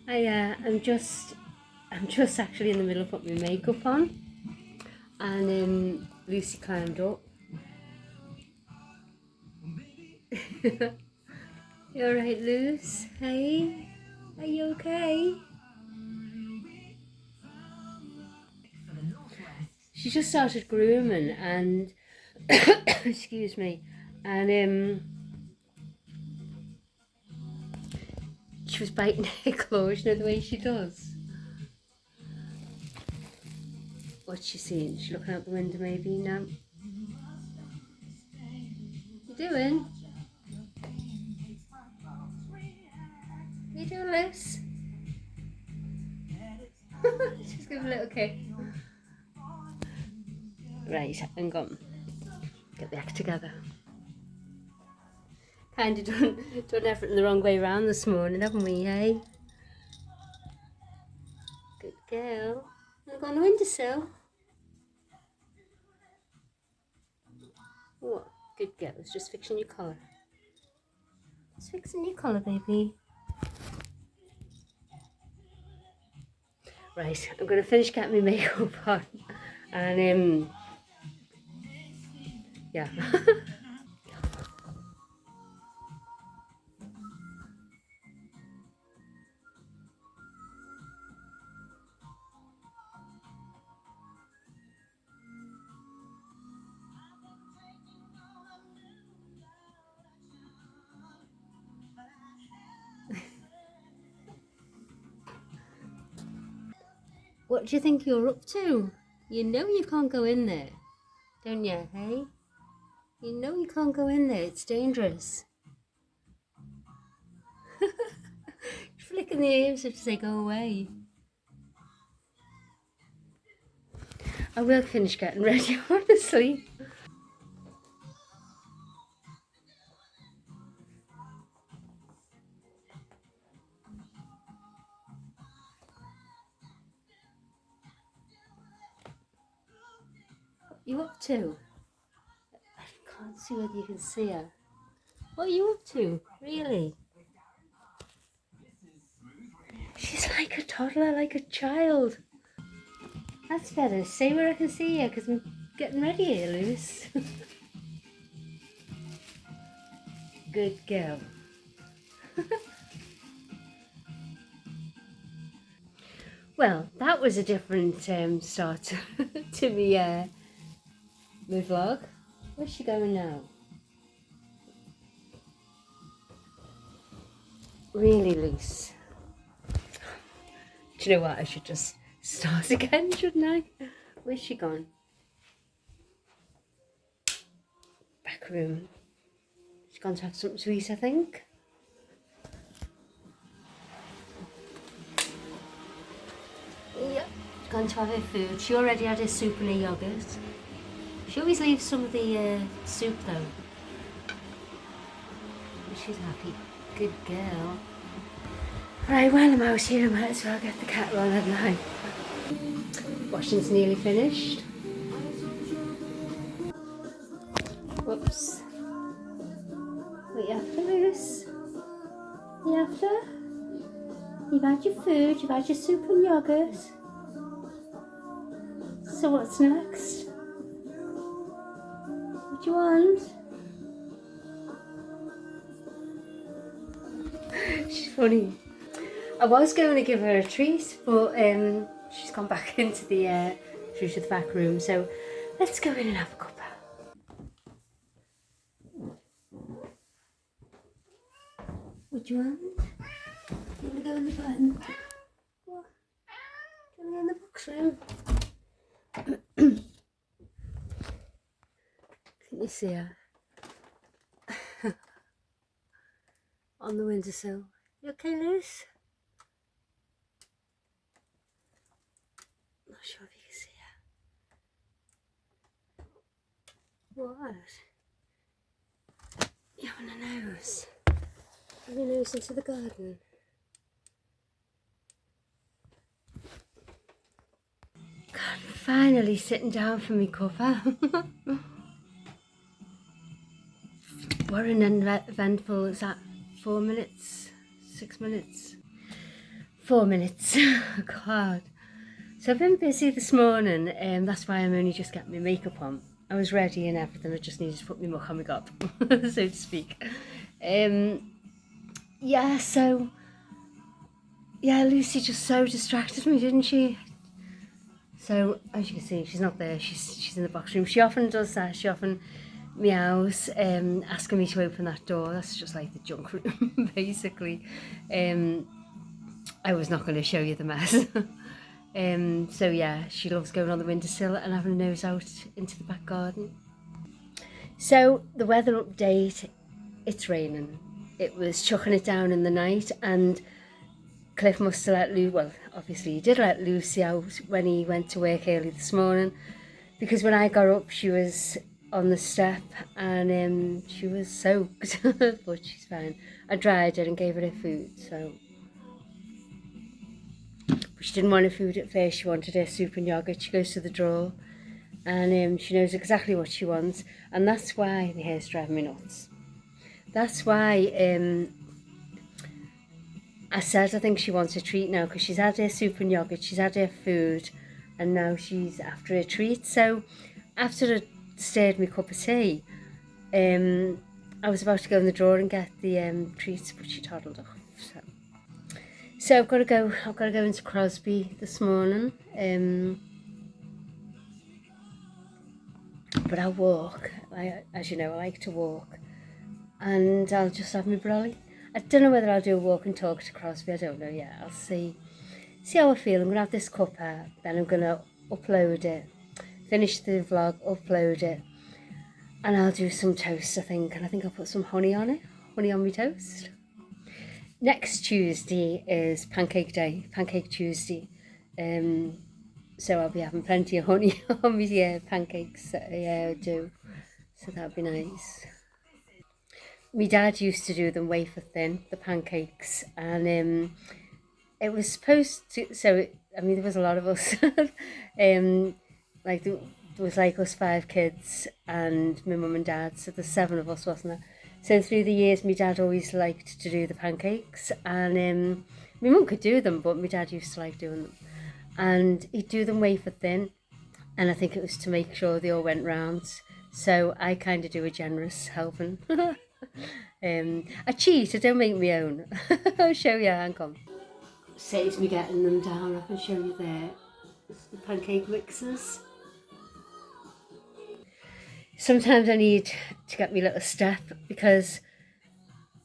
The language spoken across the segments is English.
I'm just actually in the middle of putting my makeup on, and Lucy climbed up. You alright, Luce? Hey? Are you okay? She just started grooming and excuse me, and she was biting her clothes, you know the way she does. What's she seeing? She looking out the window maybe now? You doing? You doing, Luce? She's giving a little kick. Right, hang on. Get the act together. Kind of done everything the wrong way round this morning, haven't we, hey? Good girl. Wanna go on the windowsill? What? Good girl. It's just fixing your collar. Just fixing your collar, baby. Right, I'm going to finish getting my makeup on. And, yeah. What do you think you're up to? You know you can't go in there, don't you, hey? You know you can't go in there, it's dangerous. Flicking the ears to say go away. I will finish getting ready, honestly. What are you up to? I can't see whether you can see her. What are you up to? Really? She's like a toddler, like a child. That's better. Stay where I can see you, because I'm getting ready here, Luce. Good girl. Well, that was a different start to my vlog. Where's she going now? Really, Luce? Do you know what? I should just start again, shouldn't I? Where's she gone? Back room. She's gone to have something to eat, I think. Yep, she's gone to have her food. She already had her soup and her yogurt. She always leaves some of the soup though. She's happy. Good girl. Right, while I'm out here, I might as well get the kettle on at night. Washing's nearly finished. Whoops. What you after, Luce? You after? You've had your food, you've had your soup and yogurt. So what's next? What do you want? She's funny. I was going to give her a treat, but she's gone back into the through to the back room. So let's go in and have a cuppa. What do you want? You want to go in the button? What? Do you want to go in the box room? Can you see her? On the windowsill. You okay, Liz? Not sure if you can see her. What? You having a nose? Having a nose into the garden? God, finally sitting down for me cuppa. What an eventful, is that 4 minutes? 6 minutes? 4 minutes. God. So I've been busy this morning, and that's why I'm only just getting my makeup on. I was ready and everything, I just needed to put my muck on my gob, so to speak. Yeah, so, yeah, Lucy just so distracted me, didn't she? So, as you can see, she's not there, she's in the box room. She often does that, she often meows, asking me to open that door. That's just like the junk room, basically. I was not going to show you the mess. So yeah, she loves going on the windowsill and having a nose out into the back garden. So the weather update, it's raining. It was chucking it down in the night, and Cliff must have let Lucy, well, obviously he did let Lucy out when he went to work early this morning, because when I got up she was on the step and she was soaked, but she's fine. I dried her and gave her her food, so. But she didn't want her food at first, she wanted her soup and yoghurt. She goes to the drawer and she knows exactly what she wants, and that's why my hair's driving me nuts. That's why I said I think she wants a treat now, because she's had her soup and yoghurt, she's had her food, and now she's after a treat. So after I stirred my cup of tea, I was about to go in the drawer and get the treats, but she toddled off. So I've got to go into Crosby this morning, but I'll walk. As you know, I like to walk, and I'll just have my brolly. I don't know whether I'll do a walk and talk to Crosby, I don't know yet. I'll see how I feel. I'm going to have this cuppa, then I'm going to upload it, finish the vlog, upload it, and I'll do some toast, I think, and I think I'll put some honey on it, honey on my toast. Next Tuesday is Pancake Day, Pancake Tuesday, so I'll be having plenty of honey on my pancakes that I do, so that'll be nice. My dad used to do them wafer thin, the pancakes, and it was supposed to, so I mean there was a lot of us, like there was like us 5 kids and my mum and dad, so there's 7 of us, wasn't there? So through the years my dad always liked to do the pancakes, and my mum could do them, but my dad used to like doing them, and he'd do them wafer thin, and I think it was to make sure they all went round, so I kind of do a generous helping. I cheat, I don't make my own. I'll show you, hang on. Saves me getting them down, I can show you there. The pancake mixers. Sometimes I need to get my little step, because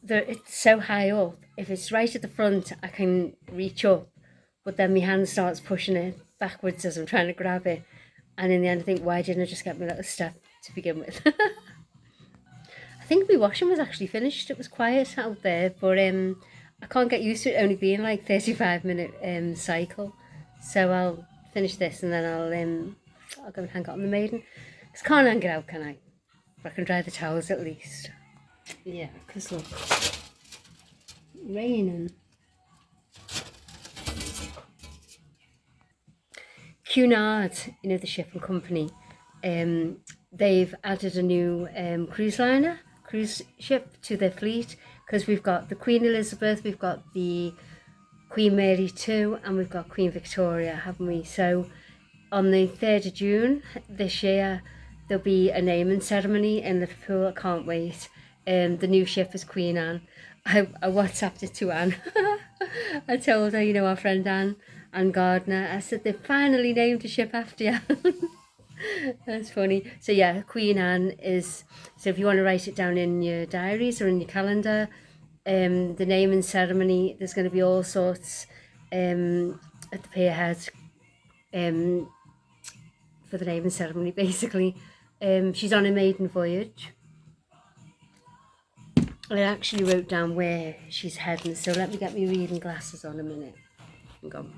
it's so high up. If it's right at the front, I can reach up, but then my hand starts pushing it backwards as I'm trying to grab it, and in the end I think, why didn't I just get my little step to begin with? I think my washing was actually finished. It was quiet out there, but I can't get used to it only being like 35-minute cycle. So I'll finish this and then I'll go and hang it on the maiden. Because can't hang it out, can I? But I can dry the towels at least. Yeah, because look, raining. Cunard, you know, the shipping company, they've added a new cruise ship to their fleet, because we've got the Queen Elizabeth, we've got the Queen Mary too, and we've got Queen Victoria, haven't we? So on the 3rd of June this year, there'll be a naming ceremony in Liverpool. I can't wait. The new ship is Queen Anne. I WhatsApped it to Anne. I told her, you know, our friend Anne Gardner, I said, they've finally named a ship after you. That's funny. So yeah, Queen Anne is, so if you want to write it down in your diaries or in your calendar, the naming ceremony, there's going to be all sorts at the pierhead for the naming ceremony, basically. She's on a maiden voyage. I actually wrote down where she's heading, so let me get my reading glasses on a minute. Hang on.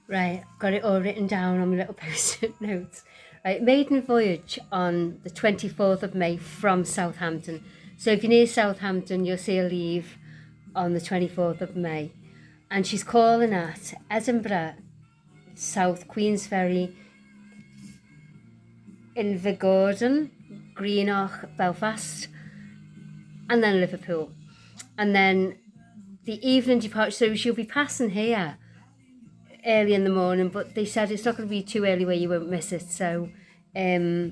Right, got it all written down on my little post-it notes. Right, maiden voyage on the 24th of May from Southampton. So if you're near Southampton, you'll see her leave on the 24th of May. And she's calling at Edinburgh, South Queensferry, Invergordon, Greenock, Belfast, and then Liverpool. And then the evening departure, so she'll be passing here early in the morning, but they said it's not going to be too early where you won't miss it, so I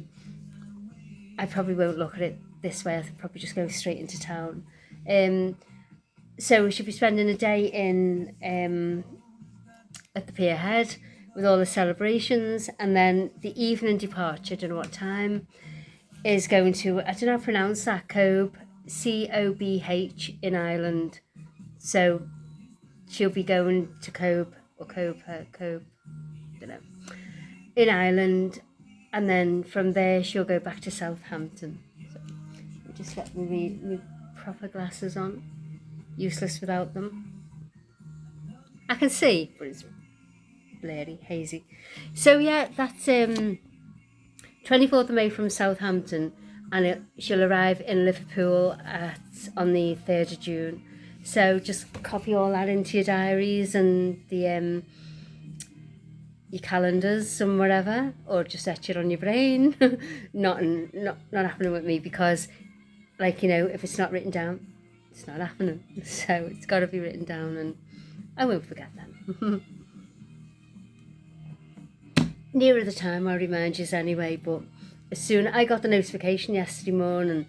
probably won't look at it this way. I'll probably just go straight into town. So we should be spending a day in at the pier head with all the celebrations, and then the evening departure, I don't know what time, is going to, I don't know how to pronounce that, Cobh, C-O-B-H in Ireland. So she'll be going to Cobh, or Cobh, I don't know, in Ireland, and then from there she'll go back to Southampton. So just get my proper glasses on. Useless without them. I can see, but it's blurry, hazy. So yeah, that's 24th of May from Southampton, and she'll arrive in Liverpool on the 3rd of June. So just copy all that into your diaries and the your calendars and whatever, or just etch it on your brain. not happening with me, because, like, you know, if it's not written down, it's not happening. So it's got to be written down, and I won't forget that. Nearer the time, I'll remind you anyway, but as soon I got the notification yesterday morning,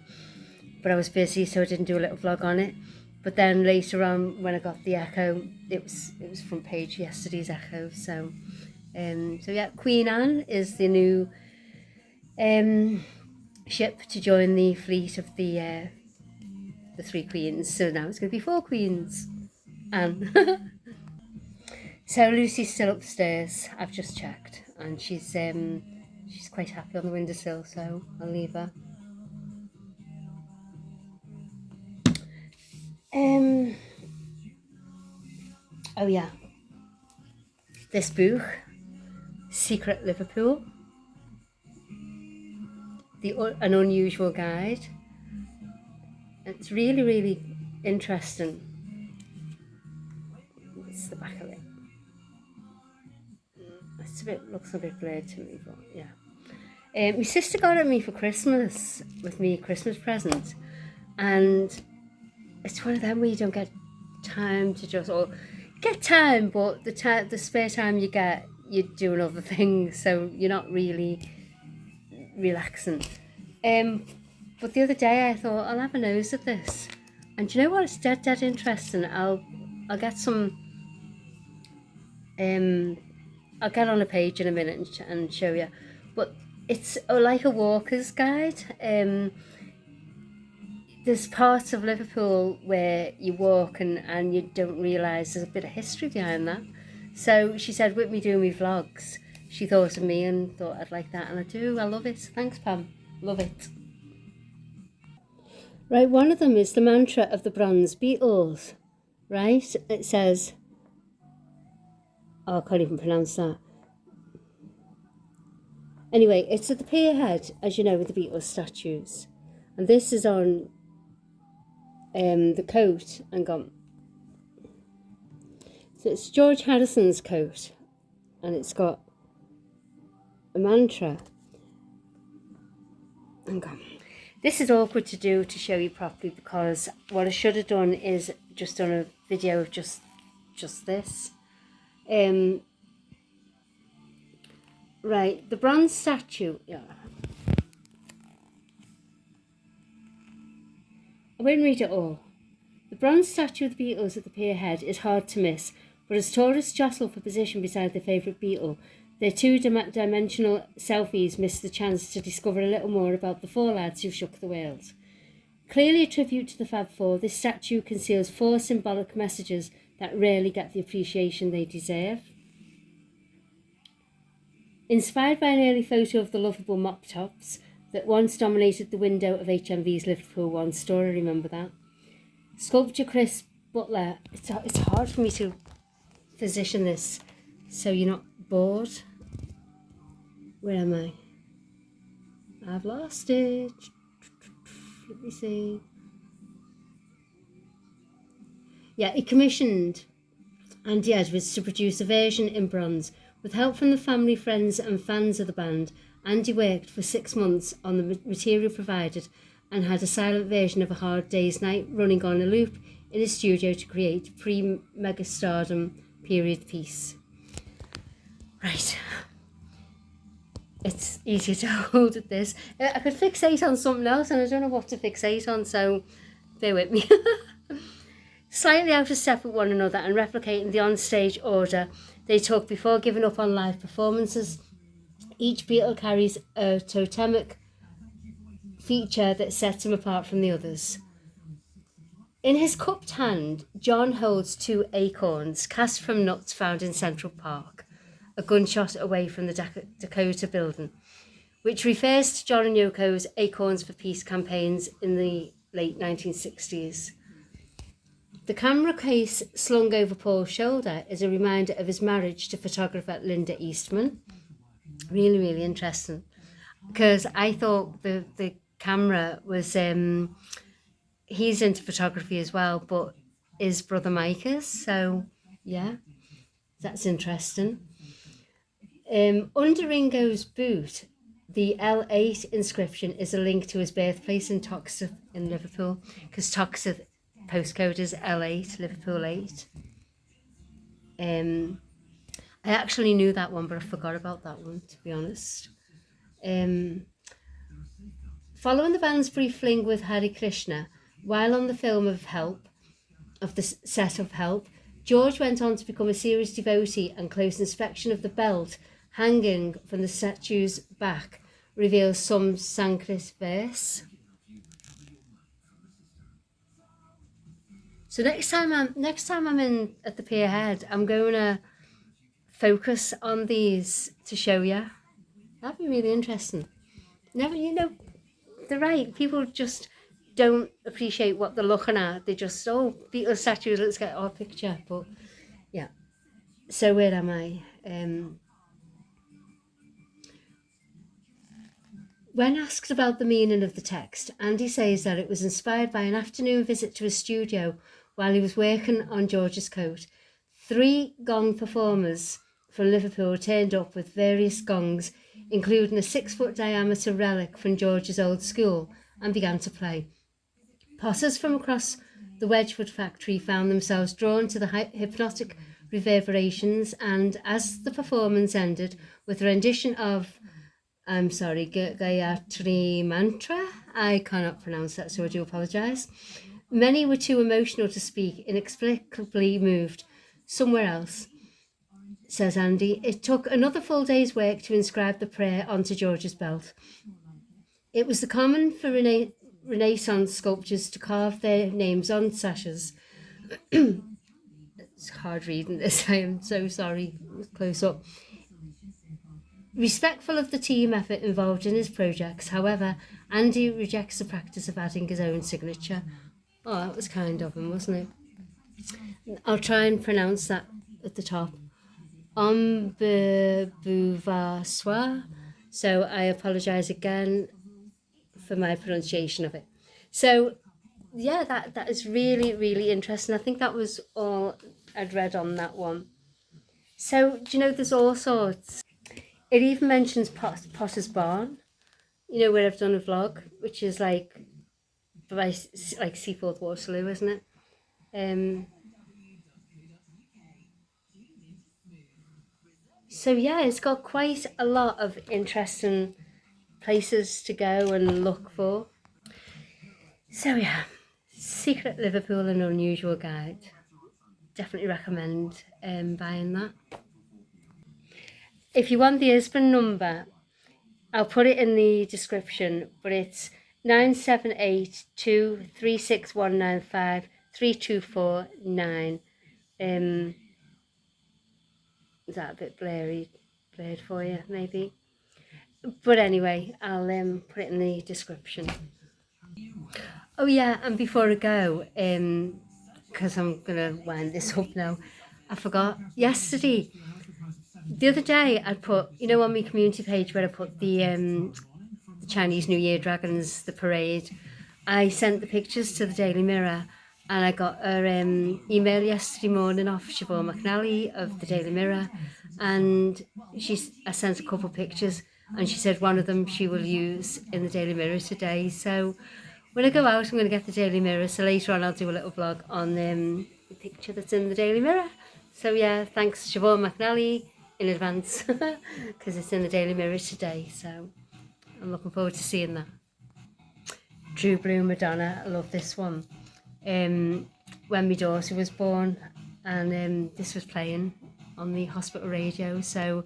but I was busy, so I didn't do a little vlog on it. But then later on, when I got the Echo, it was front page, yesterday's Echo. So yeah, Queen Anne is the new ship to join the fleet of the 3 queens. So now it's going to be 4 queens. Anne. So Lucy's still upstairs. I've just checked, and she's quite happy on the windowsill. So I'll leave her. Oh yeah, this book, Secret Liverpool, an unusual guide. It's really, really interesting. It's the back of it. Looks a bit blurred to me, but yeah. My sister got it me for Christmas, with me Christmas present, and it's one of them where you don't get time to just, or get time, but the spare time you get, you're doing other things, so you're not really relaxing. But the other day I thought, I'll have a nose at this, and do you know what? It's dead interesting. I'll get some. I'll get on a page in a minute and show you, but it's like a walker's guide. There's parts of Liverpool where you walk and you don't realise there's a bit of history behind that. So she said, with me doing my vlogs, she thought of me and thought I'd like that, and I do. I love it. Thanks, Pam. Love it. Right, one of them is the mantra of the Bronze Beatles. Right, it says, oh, I can't even pronounce that. Anyway, it's at the pier head, as you know, with the Beatles statues. And this is on the coat and gone. So it's George Harrison's coat, and it's got a mantra. And gone. This is awkward to do to show you properly, because what I should have done is just done a video of just this. Right, the bronze statue. Yeah. I won't read it all. The bronze statue of the Beatles at the pier head is hard to miss, but as tourists jostle for position beside their favourite Beatle, their two-dimensional selfies miss the chance to discover a little more about the 4 lads who shook the world. Clearly a tribute to the Fab Four, this statue conceals 4 symbolic messages that rarely get the appreciation they deserve. Inspired by an early photo of the lovable mop-tops that once dominated the window of HMV's Liverpool 1 store, I remember that. Sculptor Chris Butler, it's hard for me to position this so you're not bored. Where am I? I've lost it. Let me see. Yeah, he commissioned Andy Edwards to produce a version in bronze. With help from the family, friends and fans of the band, Andy worked for 6 months on the material provided and had a silent version of A Hard Day's Night running on a loop in his studio to create pre-megastardom period piece. Right. It's easier to hold at this. I could fixate on something else and I don't know what to fixate on, so bear with me. Slightly out of step with one another and replicating the onstage order they took before giving up on live performances, each Beatle carries a totemic feature that sets him apart from the others. In his cupped hand, John holds 2 acorns cast from nuts found in Central Park, a gunshot away from the Dakota building, which refers to John and Yoko's Acorns for Peace campaigns in the late 1960s. The camera case slung over Paul's shoulder is a reminder of his marriage to photographer Linda Eastman. Really, really interesting. Because I thought the camera was, he's into photography as well, but his brother Mike is, so yeah, that's interesting. Under Ringo's boot, the L8 inscription is a link to his birthplace in Toxteth in Liverpool, because Toxteth postcode is L8, Liverpool 8. I actually knew that one, but I forgot about that one, to be honest. Following the band's brief fling with Hare Krishna, while on the film of the set of Help, George went on to become a serious devotee, and close inspection of the belt hanging from the statue's back reveals some Sanskrit verse. So next time I'm in at the Pierhead, I'm going to focus on these to show you. That'd be really interesting. Never, they're right. People just don't appreciate what they're looking at. They just, Beatles statues, let's get our picture. But yeah. So where am I? When asked about the meaning of the text, Andy says that it was inspired by an afternoon visit to his studio while he was working on George's coat. 3 gong performers from Liverpool turned up with various gongs, including a 6-foot diameter relic from George's old school, and began to play. Potters from across the Wedgwood factory found themselves drawn to the hypnotic reverberations, and as the performance ended with a rendition of Gayatri Mantra, I cannot pronounce that, so I do apologise. Many were too emotional to speak, inexplicably moved somewhere else, says Andy. It took another full day's work to inscribe the prayer onto George's belt. It was the common for Renaissance sculptures to carve their names on sashes. It's hard reading this, I am so sorry. Close up. Respectful of the team effort involved in his projects, however, Andy rejects the practice of adding his own signature. Oh, that was kind of him, wasn't it? I'll try and pronounce that at the top. Ombebuvasoir. So I apologise again for my pronunciation of it. So yeah, that is really, really interesting. I think that was all I'd read on that one. So, do you know, there's all sorts. It even mentions Potter's Barn, where I've done a vlog, which is like by Seaforth Waterloo, isn't it? So yeah, it's got quite a lot of interesting places to go and look for. So yeah, Secret Liverpool, an Unusual Guide. Definitely recommend buying that. If you want the ISBN number, I'll put it in the description, but it's 9782361953249. Is that a bit blurred for you, maybe? But anyway, I'll put it in the description. Oh yeah, and before I go, because I'm going to wind this up now, I forgot. The other day, I put, on my community page where I put the Chinese New Year dragons, the parade, I sent the pictures to the Daily Mirror, and I got her email yesterday morning off Siobhan McNally of the Daily Mirror, and I sent a couple of pictures, and she said one of them she will use in the Daily Mirror today. So when I go out, I'm going to get the Daily Mirror, so later on I'll do a little vlog on the picture that's in the Daily Mirror. So yeah, thanks Siobhan McNally in advance, because it's in the Daily Mirror today, so I'm looking forward to seeing that. True Blue Madonna, I love this one. When my daughter was born, and this was playing on the hospital radio, so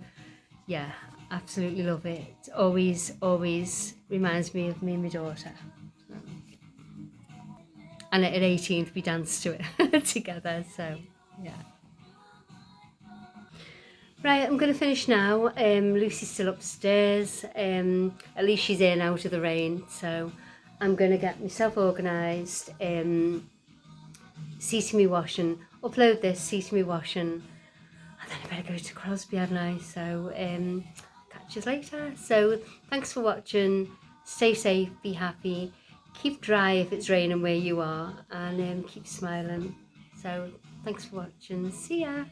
yeah, absolutely love it. Always reminds me of me and my daughter. And at 18th we danced to it together, so yeah. Right, I'm going to finish now. Lucy's still upstairs. At least she's in out of the rain, so I'm going to get myself organised, see to me washing, upload this, see to me washing, and then I better go to Crosby, hadn't I? So catch you later. So thanks for watching. Stay safe, be happy, keep dry if it's raining where you are, and keep smiling. So thanks for watching. See ya.